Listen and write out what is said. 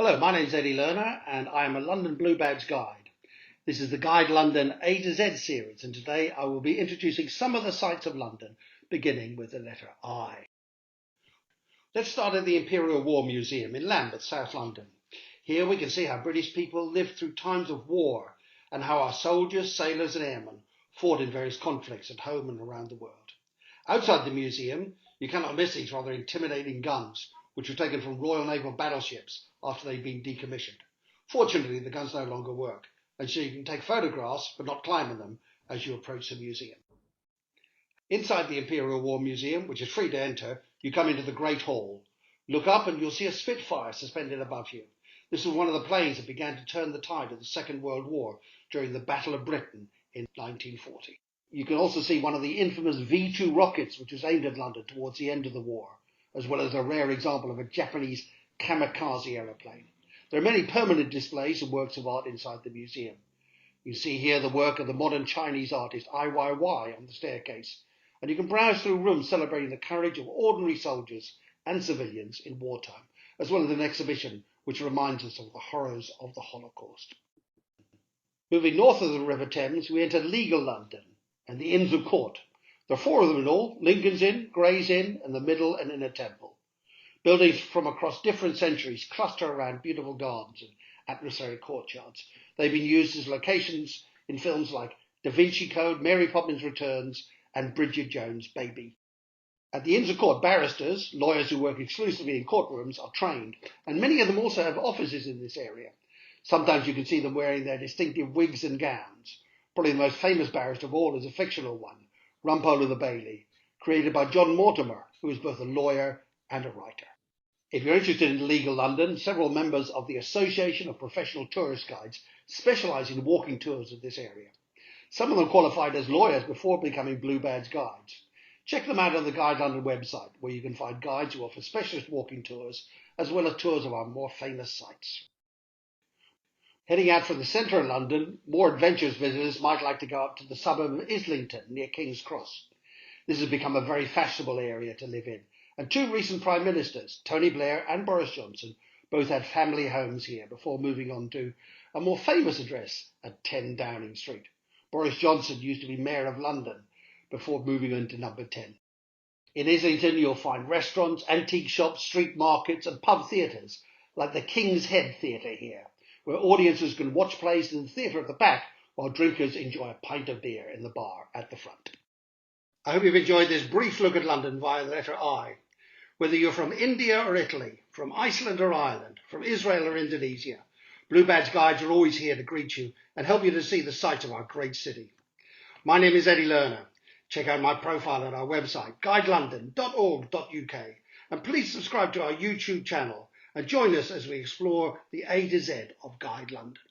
Hello, my name is Eddie Lerner and I am a London Blue Badge guide. This is the Guide London A to Z series, and today I will be introducing some of the sights of London, beginning with the letter I. Let's start at the Imperial War Museum in Lambeth, South London. Here we can see how British people lived through times of war and how our soldiers, sailors and airmen fought in various conflicts at home and around the world. Outside the museum, you cannot miss these rather intimidating guns, which were taken from Royal Naval battleships after they'd been decommissioned. Fortunately, the guns no longer work, and so you can take photographs but not climb on them as you approach the museum. Inside the Imperial War Museum, which is free to enter, you come into the Great Hall. Look up and you'll see a Spitfire suspended above you. This was one of the planes that began to turn the tide of the Second World War during the Battle of Britain in 1940. You can also see one of the infamous V-2 rockets, which was aimed at London towards the end of the war, as well as a rare example of a Japanese kamikaze aeroplane. There are many permanent displays and works of art inside the museum. You see here the work of the modern Chinese artist IYY on the staircase, and you can browse through rooms celebrating the courage of ordinary soldiers and civilians in wartime, as well as an exhibition which reminds us of the horrors of the Holocaust. Moving north of the River Thames, we enter legal London and the Inns of Court. There are four of them in all: Lincoln's Inn, Gray's Inn, and the Middle and Inner Temple. Buildings from across different centuries cluster around beautiful gardens and atmospheric courtyards. They've been used as locations in films like Da Vinci Code, Mary Poppins Returns, and Bridget Jones' Baby. At the Inns of Court, barristers, lawyers who work exclusively in courtrooms, are trained, and many of them also have offices in this area. Sometimes you can see them wearing their distinctive wigs and gowns. Probably the most famous barrister of all is a fictional one, Rumpole of the Bailey, created by John Mortimer, who is both a lawyer and a writer. If you're interested in legal London, several members of the Association of Professional Tourist Guides specialise in walking tours of this area. Some of them qualified as lawyers before becoming Blue Badge guides. Check them out on the Guide London website, where you can find guides who offer specialist walking tours, as well as tours of our more famous sites. Heading out from the centre of London, more adventurous visitors might like to go up to the suburb of Islington near King's Cross. This has become a very fashionable area to live in, and two recent Prime Ministers, Tony Blair and Boris Johnson, both had family homes here before moving on to a more famous address at 10 Downing Street. Boris Johnson used to be Mayor of London before moving on to number 10. In Islington, you'll find restaurants, antique shops, street markets and pub theatres, like the King's Head Theatre here, where audiences can watch plays in the theatre at the back while drinkers enjoy a pint of beer in the bar at the front. I hope you've enjoyed this brief look at London via the letter I. Whether you're from India or Italy, from Iceland or Ireland, from Israel or Indonesia, Blue Badge guides are always here to greet you and help you to see the sights of our great city. My name is Eddie Lerner. Check out my profile at our website, guidelondon.org.uk, and please subscribe to our YouTube channel and join us as we explore the A to Z of Guide London.